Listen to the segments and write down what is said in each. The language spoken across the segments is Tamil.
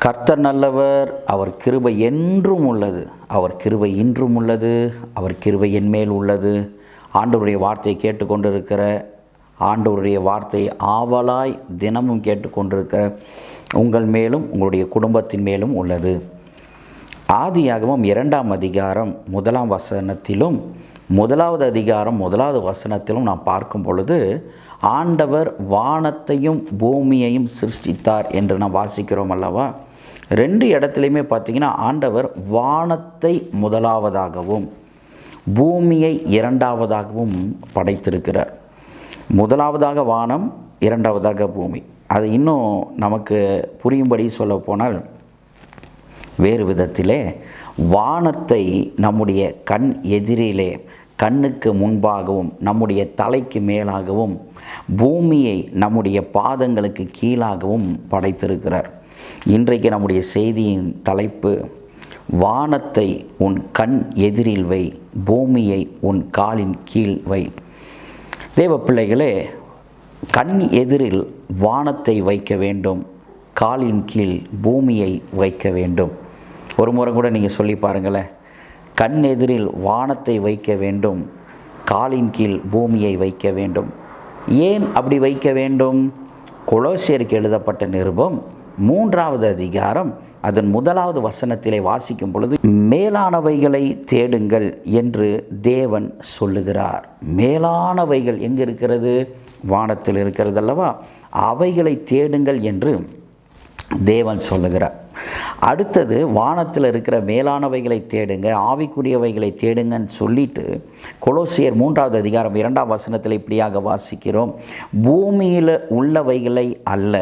கர்த்தர் நல்லவர், அவர் கிருபை என்றும் உள்ளது. அவர் கிருபை இன்றும் உள்ளது. அவர் கிருபை என்மேல் உள்ளது. ஆண்டவருடைய வார்த்தையை கேட்டுக்கொண்டிருக்கிற, ஆண்டவருடைய வார்த்தை ஆவலாய் தினமும் கேட்டுக்கொண்டிருக்கிற உங்கள் மேலும் உங்களுடைய குடும்பத்தின் மேலும் உள்ளது. ஆதியாகமம் 2ஆம் அதிகாரம் 1ஆம் வசனத்திலும் 1வது அதிகாரம் 1வது வசனத்திலும் நாம் பார்க்கும் பொழுது ஆண்டவர் வானத்தையும் பூமியையும் சிருஷ்டித்தார் என்று நாம் வாசிக்கிறோம் அல்லவா. 2 இடத்துலையுமே பார்த்திங்கன்னா ஆண்டவர் வானத்தை முதலாவதாகவும் பூமியை 2ஆவதாகவும் படைத்திருக்கிறார். முதலாவதாக வானம், 2ஆவதாக பூமி. அது இன்னும் நமக்கு புரியும்படி சொல்ல போனால் வேறு விதத்திலே வானத்தை நம்முடைய கண் எதிரிலே, கண்ணுக்கு முன்பாகவும் நம்முடைய தலைக்கு மேலாகவும், பூமியை நம்முடைய பாதங்களுக்கு கீழாகவும் படைத்திருக்கிறார். இன்றைக்கு நம்முடைய செய்தியின் தலைப்பு, வானத்தை உன் கண் எதிரில் வை, பூமியை உன் காலின் கீழ் வை. தேவ பிள்ளைகளே, கண் எதிரில் வானத்தை வைக்க வேண்டும், காலின் கீழ் பூமியை வைக்க வேண்டும். ஒரு முறை கூட நீங்கள் சொல்லி பாருங்களேன். கண் எதிரில் வானத்தை வைக்க வேண்டும், காலின் கீழ் பூமியை வைக்க வேண்டும். ஏன் அப்படி வைக்க வேண்டும்? கொலோசியருக்கு எழுதப்பட்ட நிருபம் 3வது அதிகாரம் அதன் 1வது வசனத்திலே வாசிக்கும் பொழுது, மேலானவைகளை தேடுங்கள் என்று தேவன் சொல்லுகிறார். மேலானவைகள் எங்கே இருக்கிறது? வானத்தில் இருக்கிறது அல்லவா. அவைகளை தேடுங்கள் என்று தேவன் சொல்லுகிறார். அடுத்தது, வானத்தில் இருக்கிற மேலானவைகளை தேடுங்க, ஆவிக்குரியவைகளை தேடுங்கன்னு சொல்லிட்டு கொலோசியர் 3வது அதிகாரம் 2ஆம் வசனத்தில் இப்படியாக வாசிக்கிறோம், பூமியில் உள்ளவைகளை அல்ல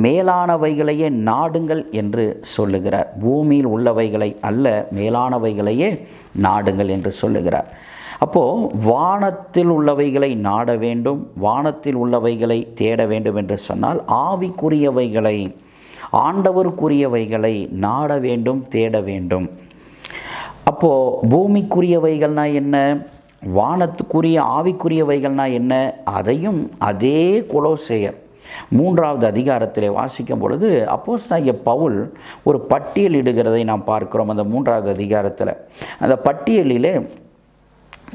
மேலானவைகளையே நாடுங்கள் என்று சொல்லுகிறார். பூமியில் உள்ளவைகளை அல்ல மேலானவைகளையே நாடுங்கள் என்று சொல்லுகிறார். அப்போது வானத்தில் உள்ளவைகளை நாட வேண்டும், வானத்தில் உள்ளவைகளை தேட வேண்டும் என்று சொன்னால் ஆவிக்குரியவைகளை, ஆண்டவருக்குரியவைகளை நாட வேண்டும், தேட வேண்டும். அப்போது பூமிக்குரியவைகள்னா என்ன, வானத்துக்குரிய ஆவிக்குரியவைகள்னா என்ன, அதையும் அதே கொலோசையர் 3வது அதிகாரத்திலே வாசிக்கும் பொழுது அப்போஸ்தலனாகிய பவுல் ஒரு பட்டியலிடுகிறதை நாம் பார்க்கிறோம். அந்த 3வது அதிகாரத்தில் அந்த பட்டியலிலே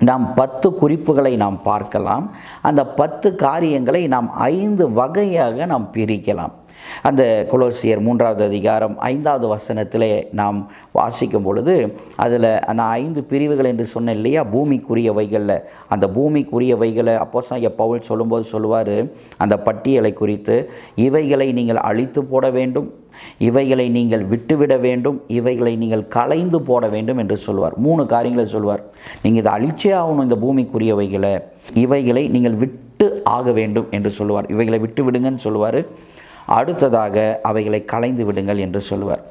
நாம் 10 குறிப்புகளை நாம் பார்க்கலாம். அந்த 10 காரியங்களை நாம் 5 வகையாக நாம் பிரிக்கலாம். அந்த கொலோசியர் 3வது அதிகாரம் 5வது வசனத்திலே நாம் வாசிக்கும் பொழுது அதில் அந்த 5 பிரிவுகள் என்று சொன்னேன் இல்லையா, பூமிக்குரியவைகளில் அந்த பூமிக்குரியவைகளை அப்போஸ்தலனாகிய பவுல் சொல்லும்போது சொல்லுவார், அந்த பட்டியலை குறித்து, இவைகளை நீங்கள் அழித்து போட வேண்டும், இவைகளை நீங்கள் விட்டுவிட வேண்டும், இவைகளை நீங்கள் களைந்து போட வேண்டும் என்று சொல்வார். 3 காரியங்களை சொல்வார். நீங்கள் இதை அழிச்சே ஆகணும், இந்த பூமிக்குரியவைகளை, இவைகளை நீங்கள் விட்டு ஆக வேண்டும் என்று சொல்லுவார். இவைகளை விட்டு விடுங்கன்னு சொல்லுவார். அடுத்ததாக அவைகளை களைந்து விடுங்கள் என்று சொல்லுவார்.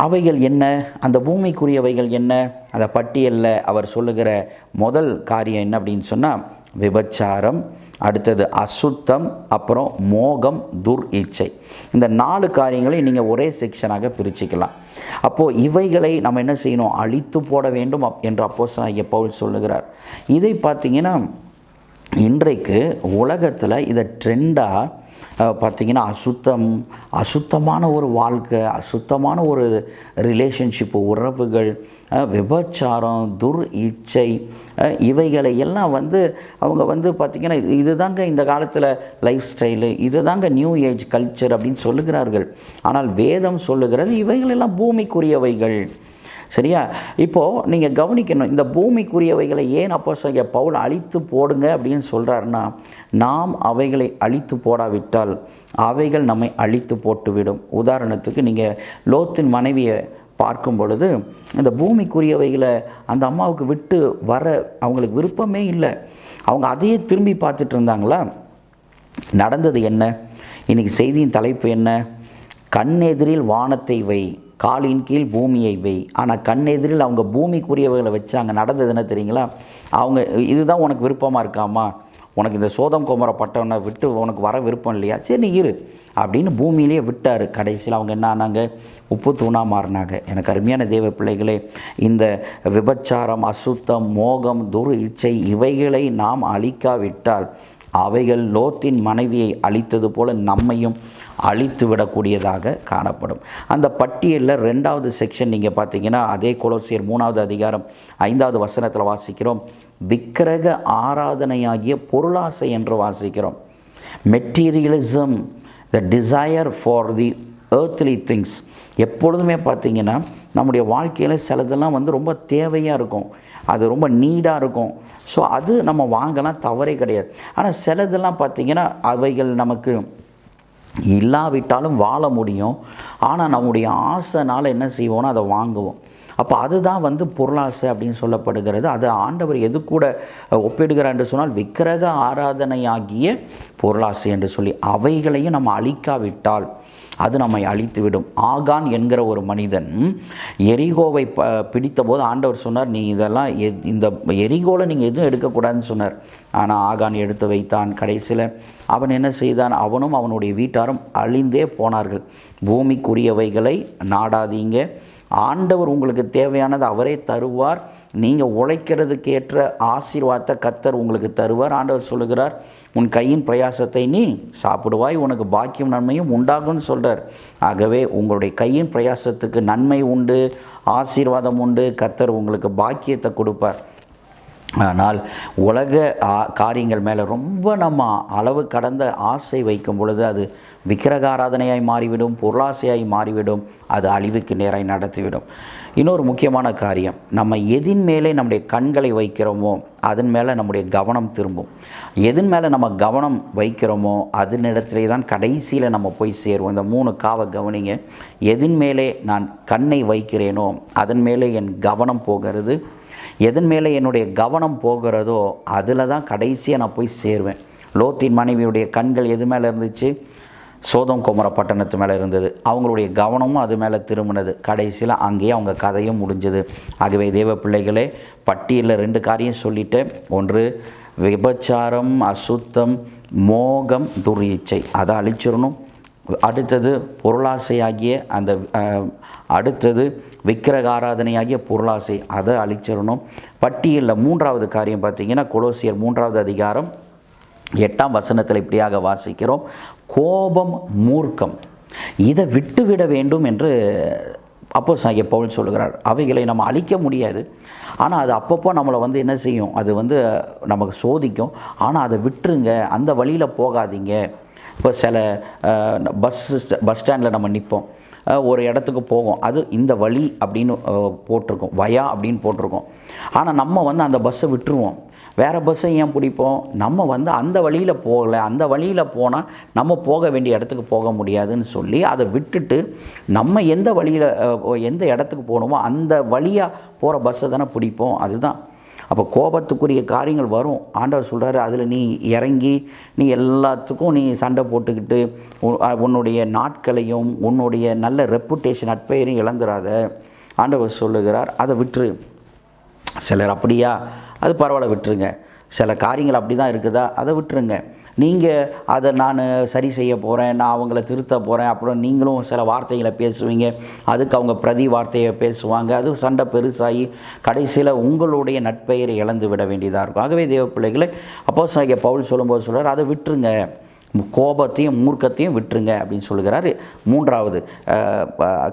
அவைகள் என்ன, அந்த பூமிக்குரியவைகள் என்ன? அந்த பட்டியலில் அவர் சொல்லுகிற முதல் காரியம் என்ன அப்படின்னு சொன்னால், விபச்சாரம், அடுத்தது அசுத்தம், அப்புறம் மோகம், துர் இச்சை. இந்த 4 காரியங்களையும் நீங்கள் ஒரே செக்ஷனாக பிரிச்சுக்கலாம். அப்போது இவைகளை நம்ம என்ன செய்யணும், அழித்து போட வேண்டும் என்று அப்போஸ்தலனாகிய பவுல் சொல்லுகிறார். இதை பார்த்தீங்கன்னா இன்றைக்கு உலகத்தில் இதை ட்ரெண்டாக பார்த்திங்கன்னா அசுத்தமான ஒரு வாழ்க்கை, அசுத்தமான ஒரு ரிலேஷன்ஷிப்பு, உறவுகள், விபச்சாரம், துர் இச்சை, இவைகளை எல்லாம் அவங்க பார்த்திங்கன்னா இதுதாங்க இந்த காலத்தில் லைஃப் ஸ்டைலு, இதுதாங்க நியூ ஏஜ் கல்ச்சர் அப்படின்னு சொல்லுகிறார்கள். ஆனால் வேதம் சொல்லுகிறது இவைகளெல்லாம் பூமிக்குரியவைகள். சரியா? இப்போது நீங்கள் கவனிக்கணும், இந்த பூமிக்குரியவைகளை ஏன் அப்போஸ்தலனாகிய பவுல் அழித்து போடுங்க அப்படின்னு சொல்கிறாருன்னா, நாம் அவைகளை அழித்து போடாவிட்டால் அவைகள் நம்மை அழித்து போட்டுவிடும். உதாரணத்துக்கு நீங்கள் லோத்தின் மனைவியை பார்க்கும் பொழுது இந்த பூமிக்குரியவைகளை அந்த அம்மாவுக்கு விட்டு வர அவங்களுக்கு விருப்பமே இல்லை. அவங்க அதையே திரும்பி பார்த்துட்டு இருந்தாங்களா. நடந்தது என்ன? இன்றைக்கி செய்தியின் தலைப்பு என்ன? கண்ணெதிரில் வானத்தை வை, காலின் கீழ் பூமியை வை. ஆனால் கண்ணெதிரில் அவங்க பூமிக்குரியவைகளை வச்சாங்க. நடந்தது என்ன தெரியுங்களா? அவங்க இதுதான் உனக்கு விருப்பமாக இருக்காமா, உனக்கு இந்த சோதம் கோமரை பட்டவனை விட்டு உனக்கு வர விருப்பம் இல்லையா, சரி நீ இரு அப்படின்னு பூமியிலேயே விட்டார். கடைசியில் அவங்க என்ன ஆனாங்க? உப்பு தூணாக மாறினாங்க. எனக்கு அருமையான தேவ பிள்ளைகளே, இந்த விபச்சாரம், அசுத்தம், மோகம், துர் இச்சை இவைகளை நாம் அழிக்காவிட்டால் அவைகள் லோத்தின் மனைவியை அழித்தது போல நம்மையும் அழித்து விடக்கூடியதாக காணப்படும். அந்த பட்டியலில் 2வது செக்ஷன் நீங்கள் பார்த்தீங்கன்னா அதே கொலோசியர் 3வது அதிகாரம் 5வது வசனத்தில் வாசிக்கிறோம். விக்கிரக ஆராதனையாகிய பொருளாசை என்று வாசிக்கிறோம். Materialism, the desire for the earthly things. எப்பொழுதுமே பார்த்திங்கன்னா நம்முடைய வாழ்க்கையில் சிலதெல்லாம் ரொம்ப தேவையாக இருக்கும், அது ரொம்ப நீடாக இருக்கும். ஸோ அது நம்ம வாங்கலாம், தவறே கிடையாது. ஆனால் சிலதெல்லாம் பார்த்திங்கன்னா அவைகள் நமக்கு இல்லாவிட்டாலும் வாழ முடியும். ஆனால் நம்முடைய ஆசைனால் என்ன செய்வோன்னா அதை வாங்குவோம். அப்போ அதுதான் பொருளாசை அப்படின்னு சொல்லப்படுகிறது. அது ஆண்டவர் எது கூட ஒப்பிடுகிறார் என்று சொன்னால் விக்கிரக ஆராதனையாகிய பொருளாசை என்று சொல்லி, அவைகளையும் நம்ம அழிக்காவிட்டால் அது நம்மை அழித்துவிடும். ஆகான் என்கிற ஒரு மனிதன் எரிகோவை பிடித்த போது ஆண்டவர் சொன்னார், நீ இதெல்லாம் இந்த எரிகோவில் நீங்கள் எதுவும் எடுக்கக்கூடாதுன்னு சொன்னார். ஆனால் ஆகான் எடுத்து வைத்தான். கடைசியில் அவன் என்ன செய்தான்? அவனும் அவனுடைய வீட்டாரும் அழிந்தே போனார்கள். பூமிக்குரியவைகளை நாடாதீங்க, ஆண்டவர் உங்களுக்கு தேவையானது அவரே தருவார். நீங்கள் உழைக்கிறதுக்கு ஏற்ற ஆசீர்வாதத்தை கர்த்தர் உங்களுக்கு தருவார். ஆண்டவர் சொல்லுகிறார், உன் கையின் பிரயாசத்தை நீ சாப்பிடுவாய், உனக்கு பாக்கியம் நன்மையும் உண்டாகும்னு சொல்கிறார். ஆகவே உங்களுடைய கையின் பிரயாசத்துக்கு நன்மை உண்டு, ஆசீர்வாதம் உண்டு, கர்த்தர் உங்களுக்கு பாக்கியத்தை கொடுப்பார். ஆனால் உலக காரியங்கள் மேலே ரொம்ப நம்ம அளவு கடந்த ஆசை வைக்கும் பொழுது அது விக்கிரக ஆராதனையாய் மாறிவிடும், பொருளாசையாய் மாறிவிடும், அது அழிவுக்கு நேராய் நடத்திவிடும். இன்னொரு முக்கியமான காரியம், நம்ம எதின் மேலே நம்முடைய கண்களை வைக்கிறோமோ அதன் மேலே நம்முடைய கவனம் திரும்பும். எதன் மேலே நம்ம கவனம் வைக்கிறோமோ அதனிடத்திலே தான் கடைசியில் நம்ம போய் சேருவோம். இந்த 3 காவை கவனிங்க. எதின் மேலே நான் கண்ணை வைக்கிறேனோ அதன் மேலே என் கவனம் போகிறது. எதன் மேலே என்னுடைய கவனம் போகிறதோ அதில் தான் கடைசியாக நான் போய் சேருவேன். லோத்தின் மனைவியுடைய கண்கள் எது மேலே இருந்துச்சு? சோதோம் கொமோரா பட்டணத்து மேலே இருந்தது. அவங்களுடைய கவனமும் அது மேலே திரும்பினது. கடைசியில் அங்கேயே அவங்க கதையும் முடிஞ்சது. ஆகவே தேவ பிள்ளைகளே, பட்டியலில் 2 காரியம் சொல்லிட்டேன். ஒன்று விபச்சாரம், அசுத்தம், மோகம், துரியச்சை, அதை அழிச்சிடணும். அடுத்தது பொருளாசையாகிய அடுத்தது விக்கிரக ஆராதனையாகிய பொருளாசை, அதை அழிச்சிடணும். பட்டியலில் 3வது காரியம் பார்த்திங்கன்னா கொலோசியர் 3வது அதிகாரம் 8ஆம் வசனத்தில் இப்படியாக வாசிக்கிறோம். கோபம், மூர்க்கம், இதை விட்டுவிட வேண்டும் என்று அப்போஸ்தலனாகிய பவுல் சொல்கிறார். அவைகளை நம்ம அழிக்க முடியாது, ஆனால் அது அப்பப்போ நம்மளை என்ன செய்யும்? அது நமக்கு சோதிக்கும். ஆனால் அதை விட்டுருங்க, அந்த வழியில் போகாதீங்க. இப்போ சில பஸ் ஸ்டாண்டில் நம்ம நிற்போம், ஒரு இடத்துக்கு போகும், அது இந்த வழி அப்படின்னு போட்டிருக்கோம், வயா அப்படின்னு போட்டிருக்கோம். ஆனால் நம்ம அந்த பஸ்ஸை விட்டுருவோம், வேறு பஸ்ஸை ஏன் பிடிப்போம்? நம்ம அந்த வழியில் போகலை, அந்த வழியில் போனால் நம்ம போக வேண்டிய இடத்துக்கு போக முடியாதுன்னு சொல்லி அதை விட்டுட்டு நம்ம எந்த வழியில் எந்த இடத்துக்கு போகணுமோ அந்த வழியாக போகிற பஸ்ஸை தானே பிடிப்போம். அதுதான். அப்போ கோபத்துக்குரிய காரியங்கள் வரும். ஆண்டவர் சொல்கிறாரு, அதில் நீ இறங்கி நீ எல்லாத்துக்கும் நீ சண்டை போட்டுக்கிட்டு உன்னுடைய நாட்களையும் உன்னுடைய நல்ல ரெப்புடேஷன் நட்பெயரையும் இழந்துடாத. ஆண்டவர் சொல்லுகிறார், அதை விட்டுரு. சிலர் அப்படியா, அது பரவாயில்ல, விட்டுருங்க. சில காரியங்கள் அப்படி தான் இருக்குதா, அதை விட்டுருங்க. நீங்கள் அதை நான் சரி செய்ய போகிறேன், நான் அவங்கள திருத்த போகிறேன், அப்புறம் நீங்களும் சில வார்த்தைகளை பேசுவீங்க, அதுக்கு அவங்க பிரதி வார்த்தையை பேசுவாங்க, அது சண்டை பெருசாகி கடைசியில் உங்களுடைய நட்பெயரை இழந்து விட வேண்டியதாக இருக்கும். ஆகவே தேவ பிள்ளைகளை அப்போஸ்தலனாகிய பவுல் சொல்லும்போது சொல்கிறார், அதை விட்டுருங்க, கோபத்தையும் மூர்க்கத்தையும் விட்டுருங்க அப்படின்னு சொல்லுகிறாரு. 3வது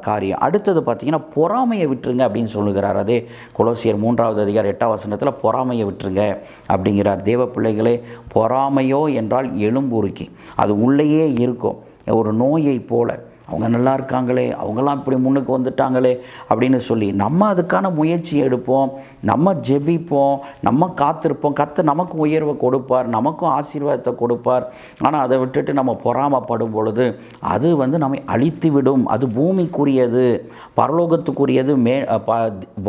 காரியம். அடுத்தது பார்த்திங்கன்னா பொறாமையை விட்டுருங்க அப்படின்னு சொல்லுகிறார். அதே கொலோசியர் 3வது அதிகாரம் 8ஆம் வசனத்தில் பொறாமையை விட்டுருங்க அப்படிங்கிறார். தேவ பிள்ளைகளே, பொறாமையோ என்றால் எலும்புருக்கி, அது உள்ளேயே இருக்கும், ஒரு நோயை போல. அவங்க நல்லா இருக்காங்களே, அவங்களாம் இப்படி முன்னுக்கு வந்துட்டாங்களே அப்படின்னு சொல்லி நம்ம அதுக்கான முயற்சி எடுப்போம், நம்ம ஜெபிப்போம், நம்ம காத்திருப்போம். கர்த்தர் நமக்கு உயர்வை கொடுப்பார், நமக்கும் ஆசீர்வாதத்தை கொடுப்பார். ஆனால் அதை விட்டுட்டு நம்ம பொறாமப்படும் பொழுது அது நம்மை அழித்து விடும். அது பூமிக்குரியது, பரலோகத்துக்குரியது,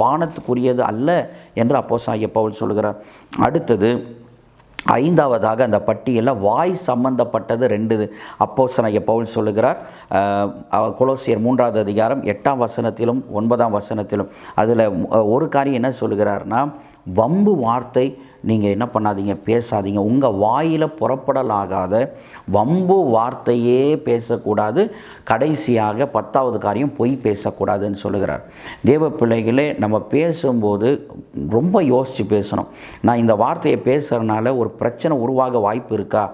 வானத்துக்குரியது அல்ல என்று அப்போஸ்தலனாகிய பவுல் சொல்கிறார். அடுத்தது 5வதாக அந்த பட்டியலில் வாய் சம்பந்தப்பட்டது 2 அப்போஸ்தலனாகிய பவுல் சொல்லுகிறார். கொலோசியர் 3வது அதிகாரம் 8ஆம் வசனத்திலும் 9ஆம் வசனத்திலும் அதில் ஒரு காரியம் என்ன சொல்லுகிறார்னா, வம்பு வார்த்தை நீங்கள் என்ன பண்ணாதீங்க, பேசாதீங்க. உங்கள் வாயில் புறப்படலாகாத வம்பு வார்த்தையே பேசக்கூடாது. கடைசியாக 10வது காரியம், பொய் பேசக்கூடாதுன்னு சொல்லுகிறார். தேவ பிள்ளைகளே, நம்ம பேசும்போது ரொம்ப யோசித்து பேசணும். நான் இந்த வார்த்தையை பேசுகிறதுனால ஒரு பிரச்சனை உருவாக வாய்ப்பு இருக்கா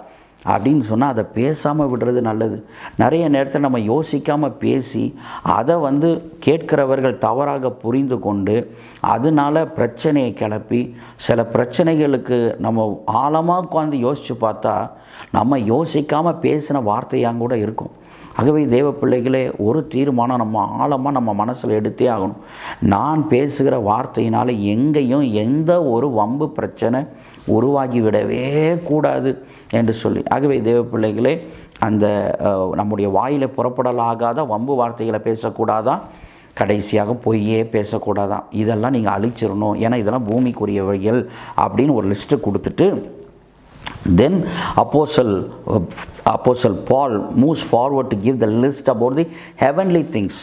அப்படின்னு சொன்னால் அதை பேசாமல் விடுறது நல்லது. நிறைய நேரத்தில் நம்ம யோசிக்காமல் பேசி அதை கேட்கிறவர்கள் தவறாக புரிந்து கொண்டு அதனால் பிரச்சனையை கிளப்பி சில பிரச்சனைகளுக்கு நம்ம ஆழமாக உட்காந்து யோசித்து பார்த்தா நம்ம யோசிக்காமல் பேசின வார்த்தையாக கூட இருக்கும். ஆகவே தேவ பிள்ளைகளே, ஒரு தீர்மானம் நம்ம ஆழமாக நம்ம மனசில் எடுத்தே ஆகணும். நான் பேசுகிற வார்த்தையினால் எங்கேயும் எந்த ஒரு வம்பு பிரச்சனை உருவாகிவிடவே கூடாது என்று சொல்லி. ஆகவே தேவ பிள்ளைகளே, அந்த நம்முடைய வாயில் புறப்படலாகாத வம்பு வார்த்தைகளை பேசக்கூடாதான், கடைசியாக பொய்யே பேசக்கூடாதான். இதெல்லாம் நீங்கள் அழிச்சிடணும். ஏன்னா இதெல்லாம் பூமிக்குரியவைகள் அப்படின்னு ஒரு லிஸ்ட்டு கொடுத்துட்டு then apostle Paul moves forward to give the list about the heavenly things.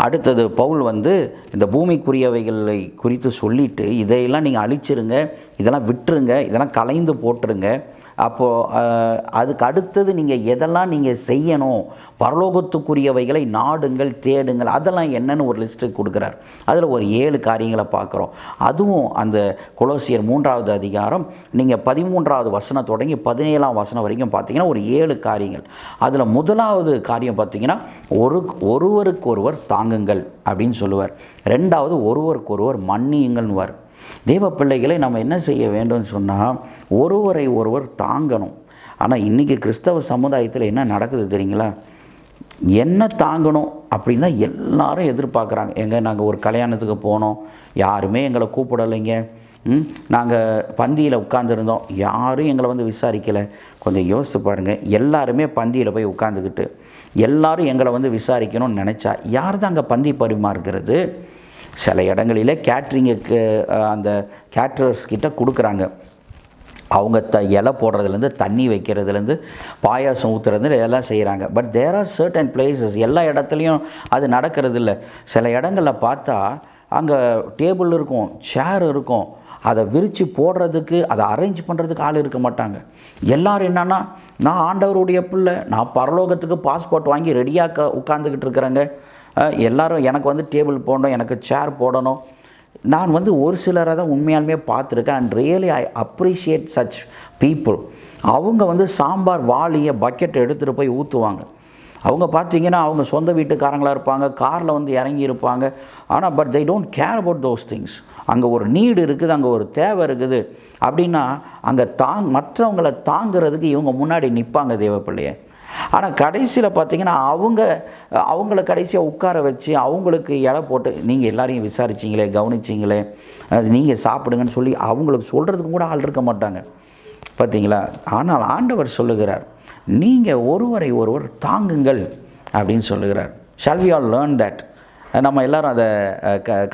அடுத்தது பவுல் இந்த பூமிக்குரியவைகளை குறித்து சொல்லிவிட்டு இதையெல்லாம் நீங்கள் அழிச்சிருங்க, இதெல்லாம் விட்டுருங்க, இதெல்லாம் கலைந்து போட்டுருங்க. அப்போது அதுக்கு அடுத்தது நீங்கள் எதெல்லாம் நீங்கள் செய்யணும், பரலோகத்துக்குரியவைகளை நாடுங்கள், தேடுங்கள், அதெல்லாம் என்னென்னு ஒரு லிஸ்ட்டு கொடுக்குறார். அதில் ஒரு 7 காரியங்களை பார்க்குறோம். அதுவும் அந்த கொலோசியர் 3வது அதிகாரம் நீங்கள் 13வது வசனம் தொடங்கி 17ஆம் வசனம் வரைக்கும் பார்த்தீங்கன்னா ஒரு 7 காரியங்கள். அதில் முதலாவது காரியம் பார்த்தீங்கன்னா ஒருவருக்கொருவர் தாங்குங்கள் அப்படின்னு சொல்லுவார். 2வது ஒருவருக்கொருவர் மன்னியுங்கள்னுவார். தேவ பிள்ளைகளை நம்ம என்ன செய்ய வேண்டும்னு சொன்னால் ஒருவரை ஒருவர் தாங்கணும். ஆனால் இன்றைக்கி கிறிஸ்தவ சமுதாயத்தில் என்ன நடக்குது தெரியுங்களா? என்ன தாங்கணும் அப்படின்னா எல்லாரும் எதிர்பார்க்குறாங்க. நாங்கள் ஒரு கல்யாணத்துக்கு போனோம், யாருமே எங்களை கூப்பிடலைங்க. நாங்கள் பந்தியில் உட்காந்துருந்தோம், யாரும் எங்களை விசாரிக்கலை. கொஞ்சம் யோசித்து பாருங்கள். எல்லாருமே பந்தியில் போய் உட்காந்துக்கிட்டு எல்லாரும் எங்களை விசாரிக்கணும்னு நினச்சா யார் தான் அங்கே பந்தி பரிமாறுகிறது? சில இடங்களில் கேட்ரிங்குக்கு அந்த கேட்ரர்ஸ் கிட்ட கொடுக்குறாங்க. அவங்க இலை போடுறதுலேருந்து தண்ணி வைக்கிறதுலேருந்து பாயாசம் ஊற்றுறதுலேருந்து எல்லாம் செய்கிறாங்க. But there are certain places, எல்லா இடத்துலையும் அது நடக்கிறது இல்லை. சில இடங்களில் பார்த்தா அங்கே டேபிள் இருக்கும், சேர் இருக்கும், அதை விரித்து போடுறதுக்கு அதை அரேஞ்ச் பண்ணுறதுக்கு ஆள் இருக்க மாட்டாங்க. எல்லோரும் என்னென்னா, நான் ஆண்டவருடைய பிள்ளை, நான் பரலோகத்துக்கு பாஸ்போர்ட் வாங்கி ரெடியாக உட்காந்துக்கிட்டு இருக்கிறேங்க, எல்லோரும் எனக்கு டேபிள் போடணும், எனக்கு சேர் போடணும். நான் ஒரு சிலரை தான் உண்மையாலுமே பார்த்துருக்கேன். And really I appreciate such people. அவங்க சாம்பார் வாளியை பக்கெட் எடுத்துகிட்டு போய் ஊற்றுவாங்க. அவங்க பார்த்தீங்கன்னா அவங்க சொந்த வீட்டுக்காரங்களாக இருப்பாங்க, காரில் இறங்கி இருப்பாங்க. ஆனால் but they don't care about those things. அங்கே ஒரு நீடு இருக்குது, அங்கே ஒரு தேவை இருக்குது அப்படின்னா அங்கே மற்றவங்களை தாங்கிறதுக்கு இவங்க முன்னாடி நிற்பாங்க தேவ பிள்ளையை. ஆனால் கடைசியில் பார்த்தீங்கன்னா அவங்கள கடைசியாக உட்கார வச்சு அவங்களுக்கு இலை போட்டு, நீங்கள் எல்லாரையும் விசாரிச்சிங்களே, கவனிச்சிங்களே, நீங்கள் சாப்பிடுங்கன்னு சொல்லி அவங்களுக்கு சொல்கிறதுக்கு கூட ஆள் இருக்க மாட்டாங்க, பார்த்தீங்களா? ஆனால் ஆண்டவர் சொல்லுகிறார், நீங்கள் ஒருவரை ஒருவர் தாங்குங்கள் அப்படின்னு சொல்லுகிறார். Shall we all learn that? நம்ம எல்லோரும் அதை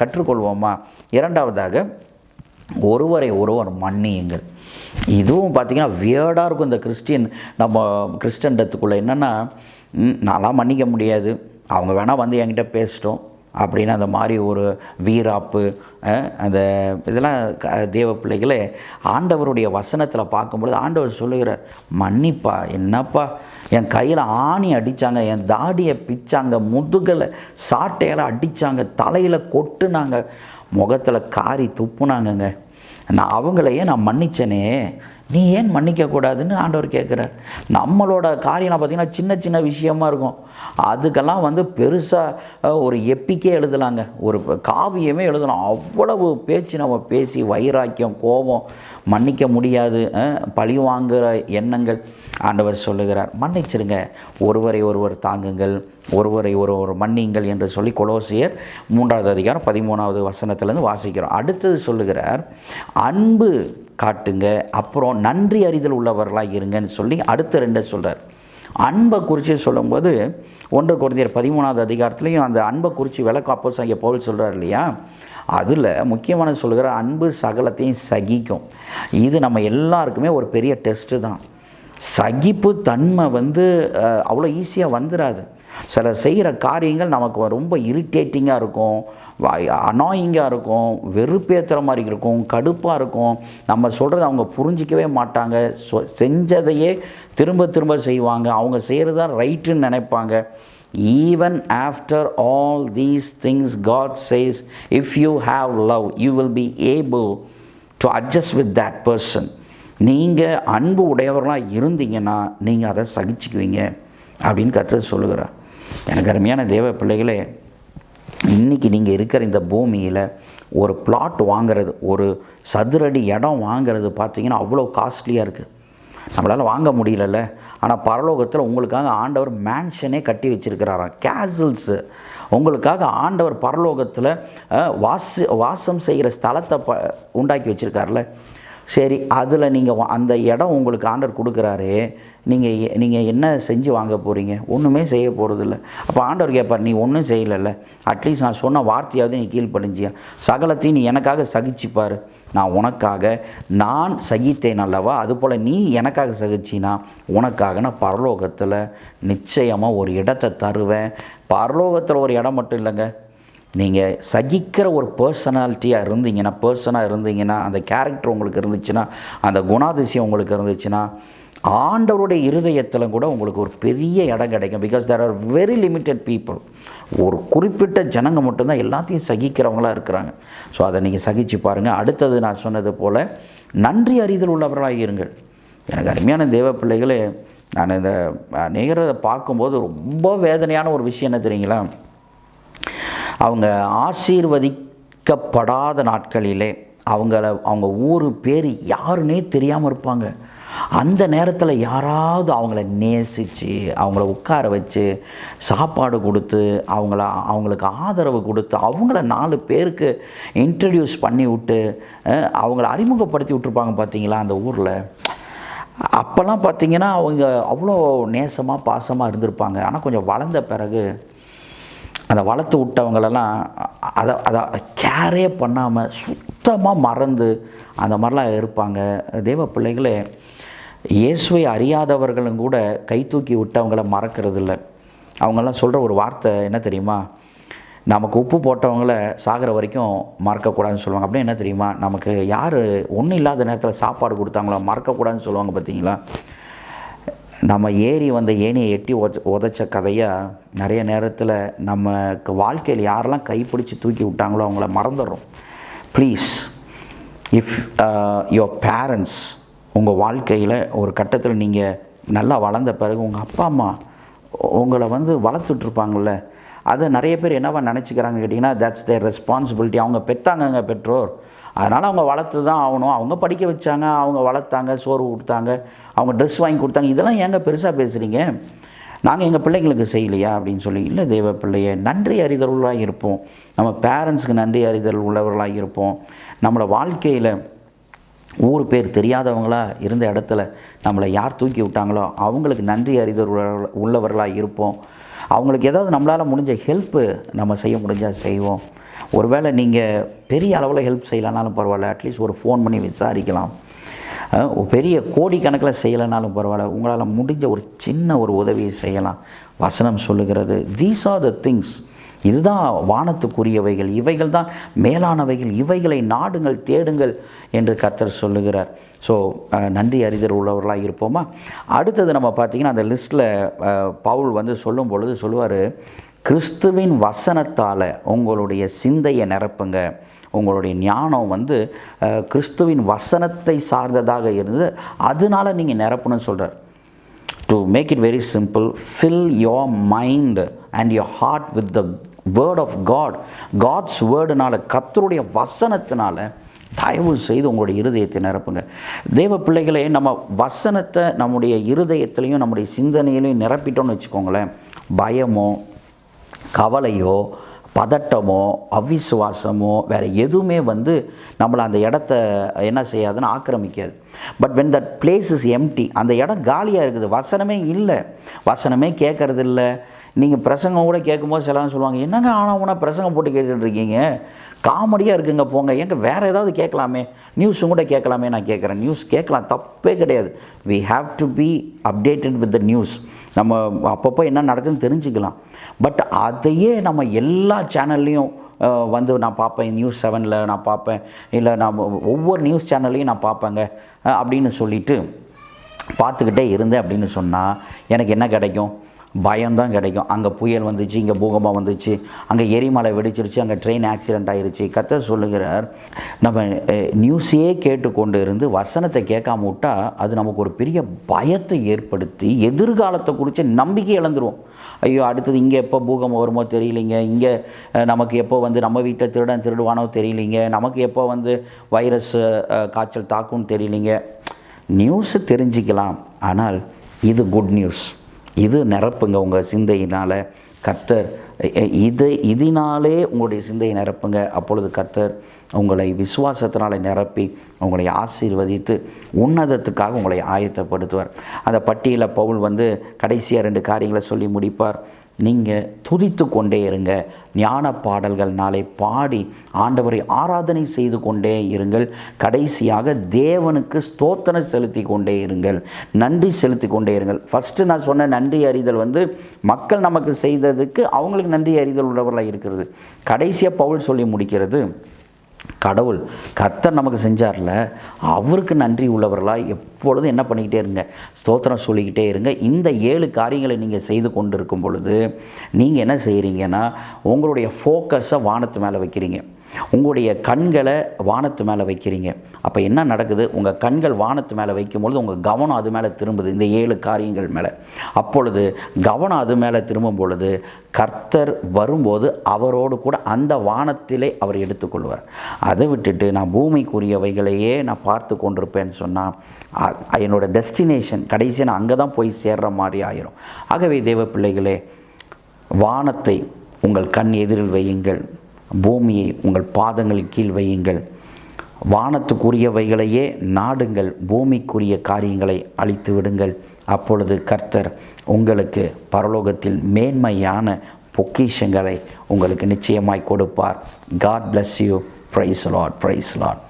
கற்றுக்கொள்வோமா? 2வதாக ஒருவரை ஒருவர் மன்னியுங்கள். இதுவும் பார்த்திங்கன்னா வியர்டாக இருக்கும். இந்த நம்ம கிறிஸ்டன்டத்துக்குள்ளே என்னென்னா, நான்லாம் மன்னிக்க முடியாது, அவங்க வேணால் என்கிட்ட பேசிட்டோம் அப்படின்னு அந்த மாதிரி ஒரு வீராப்பு, அந்த இதெல்லாம் தேவ பிள்ளைகளே, ஆண்டவருடைய வசனத்தில் பார்க்கும்பொழுது ஆண்டவர் சொல்லுகிறார், மன்னிப்பா, என்னப்பா, என் கையில் ஆணி அடித்தாங்க, என் தாடியை பிச்சாங்க, முதுகலை சாட்டையில் அடித்தாங்க, தலையில் கொட்டுனாங்க, முகத்தில் காரி துப்புனாங்கங்க, நான் அவங்களையே நான் மன்னிச்சனே, நீ ஏன் மன்னிக்கக்கூடாதுன்னு ஆண்டவர் கேட்குறார். நம்மளோட காரியம்லாம் பார்த்திங்கன்னா சின்ன சின்ன விஷயமா இருக்கும், அதுக்கெல்லாம் பெருசாக ஒரு எப்பிக்கே எழுதலாங்க, ஒரு காவியமே எழுதலாம். அவ்வளவு பேச்சு நம்ம பேசி வைராக்கியம், கோபம், மன்னிக்க முடியாது, பழி வாங்குகிற எண்ணங்கள். ஆண்டவர் சொல்லுகிறார், மன்னிச்சிருங்க, ஒருவரை ஒருவர் தாங்குங்கள், ஒருவரை ஒருவர் மன்னிங்கள் என்று சொல்லி கொலோசியர் 3வது அதிகாரம் 13வது வசனத்திலேருந்து வாசிக்கிறோம். அடுத்தது சொல்லுகிறார், அன்பு காட்டுங்க, அப்புறம் நன்றி அறிதல் உள்ளவர்களாக இருங்கன்னு சொல்லி அடுத்த 2 சொல்கிறார். அன்பை குறித்து சொல்லும்போது 1 கொரிந்தியர் 13வது அதிகாரத்துலேயும் அந்த அன்பை குறித்து விளக்கம் அப்போஸ்தலனாகிய பவுல் சொல்கிறார் இல்லையா? அதில் முக்கியமான சொல்கிற அன்பு சகலத்தையும் சகிக்கும். இது நம்ம எல்லாருக்குமே ஒரு பெரிய டெஸ்ட்டு தான். சகிப்பு தன்மை அவ்வளோ ஈஸியாக வந்துடாது. சிலர் செய்கிற காரியங்கள் நமக்கு ரொம்ப இரிட்டேட்டிங்காக இருக்கும், அனாயிங்காக இருக்கும், வெறுப்பேற்றுற மாதிரி இருக்கும், கடுப்பாக இருக்கும். நம்ம சொல்கிறத அவங்க புரிஞ்சிக்கவே மாட்டாங்க. செஞ்சதையே திரும்ப திரும்ப செய்வாங்க. அவங்க செய்கிறது தான் ரைட்டுன்னு நினைப்பாங்க. Even after all these things God says, if you have love you will be able to adjust with that person. நீங்கள் அன்பு உடையவர்களாக இருந்தீங்கன்னா நீங்கள் அதை சகிச்சுக்குவீங்க அப்படின்னு கர்த்தர் சொல்லுகிறார். எனக்கு அருமையான தேவ பிள்ளைகளே, இன்றைக்கி நீங்கள் இருக்கிற இந்த பூமியில் ஒரு பிளாட் வாங்கிறது, ஒரு சதுரடி இடம் வாங்கிறது பார்த்திங்கன்னா அவ்வளோ காஸ்ட்லியாக இருக்குது. நம்மளால் வாங்க முடியலல்ல. ஆனால் பரலோகத்தில் உங்களுக்காக ஆண்டவர் மேன்ஷனே கட்டி வச்சுருக்கிறாராம், கேசல்ஸு. உங்களுக்காக ஆண்டவர் பரலோகத்தில் வாசம் செய்கிற ஸ்தலத்தை உண்டாக்கி வச்சுருக்காருல. சரி, அதில் நீங்கள் அந்த இடம் உங்களுக்கு ஆண்டவர் கொடுக்குறாரு. நீங்கள் என்ன செஞ்சு வாங்க போகிறீங்க? ஒன்றுமே செய்ய போகிறதில்ல. அப்போ ஆண்டவர் கேட்பார், நீ ஒன்றும் செய்யலைல்ல, அட்லீஸ்ட் நான் சொன்ன வார்த்தையாவது நீ கீழ்ப்படிஞ்சியா? சகலத்தையும் நீ எனக்காக சகிச்சுப்பார். நான் சகித்தேன் அல்லவா, அதுபோல் நீ எனக்காக சகிச்சினா உனக்காக நான் பரலோகத்தில் நிச்சயமாக ஒரு இடத்தை தருவேன். பரலோகத்தில் ஒரு இடம் மட்டும் இல்லைங்க, நீங்கள் சகிக்கிற ஒரு பர்சனாக இருந்தீங்கன்னா, அந்த கேரக்டர் உங்களுக்கு இருந்துச்சுன்னா, அந்த குணாதிசயம் உங்களுக்கு இருந்துச்சுன்னா, ஆண்டவருடைய இருதயத்தில் கூட உங்களுக்கு ஒரு பெரிய இடம் கிடைக்கும். Because there are very limited people. ஒரு குறிப்பிட்ட ஜனங்க மட்டும்தான் எல்லாத்தையும் சகிக்கிறவங்களாக இருக்கிறாங்க. ஸோ அதை நீங்கள் சகிச்சு பாருங்கள். அடுத்தது நான் சொன்னது போல் நன்றி அறிதல் உள்ளவர்களாக இருங்கள். எனக்கு அருமையான தேவ பிள்ளைகளே, நான் இந்த நேரத்தை பார்க்கும்போது ரொம்ப வேதனையான ஒரு விஷயம் என்ன தெரியுங்களா? அவங்க ஆசீர்வதிக்கப்படாத நாட்களிலே அவங்க ஊர் பேர் யாருன்னே தெரியாமல் இருப்பாங்க. அந்த நேரத்தில் யாராவது அவங்கள நேசித்து அவங்கள உட்கார வச்சு சாப்பாடு கொடுத்து அவங்களுக்கு ஆதரவு கொடுத்து அவங்கள 4 பேருக்கு இன்ட்ரடியூஸ் பண்ணி விட்டு அவங்கள அறிமுகப்படுத்தி விட்டுருப்பாங்க பார்த்தீங்களா அந்த ஊரில். அப்போல்லாம் பார்த்திங்கன்னா அவங்க அவ்வளோ நேசமாக பாசமாக இருந்திருப்பாங்க. ஆனால் கொஞ்சம் வளர்ந்த பிறகு அந்த வளர்த்து விட்டவங்களெல்லாம் அதை கேரே பண்ணாமல் சுத்தமாக மறந்து அந்த மாதிரிலாம் இருப்பாங்க. தேவ பிள்ளைகளே, இயேசுவை அறியாதவர்களும் கூட கை தூக்கி விட்டவங்கள மறக்கிறது இல்லை. அவங்கெல்லாம் சொல்கிற ஒரு வார்த்தை என்ன தெரியுமா? நமக்கு உப்பு போட்டவங்கள சாகிற வரைக்கும் மறக்கக்கூடாதுன்னு சொல்லுவாங்க. அப்படியே என்ன தெரியுமா? நமக்கு யார் ஒன்றும் இல்லாத நேரத்தில் சாப்பாடு கொடுத்தாங்களோ மறக்கக்கூடாதுன்னு சொல்லுவாங்க பார்த்தீங்களா? நம்ம ஏறி வந்த ஏணியை எட்டி உதைச்ச கதையாக நிறைய நேரத்தில் நமக்கு வாழ்க்கையில் யாரெல்லாம் கைப்பிடிச்சி தூக்கி விட்டாங்களோ அவங்கள மறந்துடுறோம். ப்ளீஸ், இஃப் யுவர் பேரண்ட்ஸ் உங்கள் வாழ்க்கையில் ஒரு கட்டத்தில் நீங்கள் நல்லா வளர்ந்த பிறகு உங்கள் அப்பா அம்மா உங்களை வளர்த்துட்ருப்பாங்கள்ல, அதை நிறைய பேர் என்னவா நினச்சிக்கிறாங்க கேட்டிங்கன்னா, தட்ஸ் தேர் ரெஸ்பான்சிபிலிட்டி. அவங்க பெற்றாங்கங்க பெற்றோர், அதனால் அவங்க வளர்த்து தான் ஆகணும். அவங்க படிக்க வச்சாங்க, அவங்க வளர்த்தாங்க, சோறு கொடுத்தாங்க, அவங்க ட்ரெஸ் வாங்கி கொடுத்தாங்க. இதெல்லாம் ஏங்க பெருசாக பேசுகிறீங்க? நாங்கள் எங்கள் பிள்ளைங்களுக்கு செய்யலையா அப்படின்னு சொல்லி. இல்லை தேவ பிள்ளைய, நன்றி அறிதல் உள்ளவர்களாக இருப்போம். நம்ம பேரண்ட்ஸுக்கு நன்றி அறிதல் உள்ளவர்களாக இருப்போம். நம்மளை வாழ்க்கையில் ஊர் பேர் தெரியாதவங்களாக இருந்த இடத்துல நம்மளை யார் தூக்கி விட்டாங்களோ அவங்களுக்கு நன்றி அறிதல் உள்ளவர்களாக இருப்போம். அவங்களுக்கு ஏதாவது நம்மளால் முடிஞ்ச ஹெல்ப்பு நம்ம செய்ய முடிஞ்சால் செய்வோம். ஒருவேளை நீங்கள் பெரிய அளவில் ஹெல்ப் செய்யலைனாலும் பரவாயில்ல, அட்லீஸ்ட் ஒரு ஃபோன் பண்ணி விசாரிக்கலாம். பெரிய கோடிக்கணக்கில் செய்யலைனாலும் பரவாயில்ல, உங்களால் முடிஞ்ச ஒரு சின்ன ஒரு உதவியை செய்யலாம். வசனம் சொல்லுகிறது, தீஸ் ஆர் த திங்ஸ், இதுதான் வானத்துக்குரியவைகள், இவைகள் தான் மேலானவைகள், இவைகளை நாடுங்கள் தேடுங்கள் என்று கர்த்தர் சொல்லுகிறார். ஸோ நன்றி அறிதல் உள்ளவர்களாக இருப்போமா? அடுத்தது நம்ம பார்த்திங்கன்னா அந்த லிஸ்ட்டில் பவுல் சொல்லும் பொழுது சொல்லுவார், கிறிஸ்துவின் வசனத்தால் உங்களுடைய சிந்தையை நிரப்புங்க. உங்களுடைய ஞானம் கிறிஸ்துவின் வசனத்தை சார்ந்ததாக இருந்து அதனால் நீங்கள் நிரப்பணும்னு சொல்கிறார். To make it very simple, fill your mind and your heart with the word of God. God's வேர்டுனால், கர்த்தருடைய வசனத்தினால தயவு செய்து உங்களுடைய இருதயத்தை நிரப்புங்க. தேவ பிள்ளைகளே, நம்ம வசனத்தை நம்முடைய இருதயத்திலையும் நம்முடைய சிந்தனையிலையும் நிரப்பிட்டோன்னு வச்சுக்கோங்களேன், பயமோ கவலையோ பதட்டமோ அவிசுவாசமோ வேறு எதுவுமே நம்மளை அந்த இடத்த என்ன செய்யாதுன்னு ஆக்கிரமிக்காது. But when that place is empty, அந்த இடம் காலியாக இருக்குது, வசனமே இல்லை, வசனமே கேட்கறது இல்லை. நீங்கள் பிரசங்கம் கூட கேட்கும்போது சிலவங்க சொல்லுவாங்க, என்னங்க ஆனால் பிரசங்கம் போட்டு கேட்டுட்டு இருக்கீங்க, காமெடியாக இருக்குங்க, போங்க, எங்கே வேறு ஏதாவது கேட்கலாமே, நியூஸும் கூட கேட்கலாமே. நான் கேட்குறேன், நியூஸ் கேட்கலாம், தப்பே கிடையாது. we have to be updated with the news. நம்ம அப்பப்போ என்ன நடக்குதுன்னு தெரிஞ்சுக்கலாம். பட் அதையே நம்ம எல்லா சேனல்லையும் வந்து நான் பார்ப்பேன், நியூஸ் 7ல் நான் பார்ப்பேன், இல்லை நான் ஒவ்வொரு நியூஸ் சேனல்லையும் நான் பார்ப்பேங்க அப்படின்னு சொல்லிட்டு பார்த்துக்கிட்டே இருந்தேன் அப்படின்னு சொன்னால் எனக்கு என்ன கிடைக்கும்? பயம்தான் கிடைக்கும். அங்கே புயல் வந்துச்சு, இங்கே பூகம்பம் வந்துச்சு, அங்கே எரிமலை வெடிச்சிருச்சு, அங்கே ட்ரெயின் ஆக்சிடெண்ட் ஆகிருச்சு. கர்த்தர் சொல்லுகிறார், நம்ம நியூஸையே கேட்டுக்கொண்டு இருந்து வசனத்தை கேட்காம விட்டால் அது நமக்கு ஒரு பெரிய பயத்தை ஏற்படுத்தி எதிர்காலத்தை குறித்து நம்பிக்கை இழந்துருவோம். ஐயோ, அடுத்தது இங்கே எப்போ பூகம்பம் வருமோ தெரியலிங்க, இங்கே நமக்கு எப்போ வந்து நம்ம வீட்டை திருடுவானோ தெரியலிங்க, நமக்கு எப்போ வந்து வைரஸ் காய்ச்சல் தாக்கும்னு தெரியலிங்க. நியூஸு தெரிஞ்சிக்கலாம், ஆனால் இது குட் நியூஸ். இது நிரப்புங்க உங்கள் சிந்தையினால். கர்த்தர் இதனாலே உங்களுடைய சிந்தையை நிரப்புங்க. அப்பொழுது கர்த்தர் உங்களை விசுவாசத்தினால நிரப்பி உங்களை ஆசீர்வதித்து உன்னதத்துக்காக உங்களை ஆயத்தப்படுத்துவார். அந்த பட்டியலில் பவுல் வந்து கடைசியாக 2 காரியங்களை சொல்லி முடிப்பார். நீங்கள் துதித்து கொண்டே இருங்க, ஞான பாடல்கள்னாலே பாடி ஆண்டவரை ஆராதனை செய்து கொண்டே இருங்கள். கடைசியாக தேவனுக்கு ஸ்தோத்திரம் செலுத்தி கொண்டே இருங்கள், நன்றி செலுத்தி கொண்டே இருங்கள். ஃபஸ்ட்டு நான் சொன்ன நன்றி அறிதல் வந்து மக்கள் நமக்கு செய்ததுக்கு அவங்களுக்கு நன்றி அறிதல் உள்ளவர்களாக இருக்கிறது. கடைசியாக பவுல் சொல்லி முடிக்கிறது, கர்த்தர் நமக்கு செஞ்சார்ல, அவருக்கு நன்றி உள்ளவர்களாக எப்பொழுதும் என்ன பண்ணிக்கிட்டே இருங்க, ஸ்தோத்திரம் சொல்லிக்கிட்டே இருங்க. இந்த 7 காரியங்களை நீங்கள் செய்து கொண்டு இருக்கும் பொழுது நீங்கள் என்ன செய்கிறீங்கன்னா, உங்களுடைய ஃபோக்கஸை வானத்து மேலே வைக்கிறீங்க, உங்களுடைய கண்களை வானத்து மேலே வைக்கிறீங்க. அப்போ என்ன நடக்குது? உங்கள் கண்கள் வானத்து மேலே வைக்கும்பொழுது உங்கள் கவனம் அது மேலே திரும்புது, இந்த 7 காரியங்கள் மேலே. அப்பொழுது கவனம் அது மேலே திரும்பும் பொழுது கர்த்தர் வரும்போது அவரோடு கூட அந்த வானத்திலே அவர் எடுத்துக்கொள்வார். அதை விட்டுட்டு நான் பூமிக்குரியவைகளையே நான் பார்த்து கொண்டிருப்பேன்னு சொன்னால் என்னோடய டெஸ்டினேஷன் கடைசியாக நான் அங்கே தான் போய் சேர்ற மாதிரி ஆயிரும். ஆகவே தேவ பிள்ளைகளே, வானத்தை உங்கள் கண் எதிரில் வையுங்கள், பூமியை உங்கள் பாதங்களின் கீழ் வையுங்கள். வானத்துக்குரியவைகளையே நாடுங்கள், பூமிக்குரிய காரியங்களை அழித்து விடுங்கள். அப்பொழுது கர்த்தர் உங்களுக்கு பரலோகத்தில் மேன்மையான பொக்கிஷங்களை உங்களுக்கு நிச்சயமாய் கொடுப்பார். God bless you. Praise the Lord. Praise the Lord.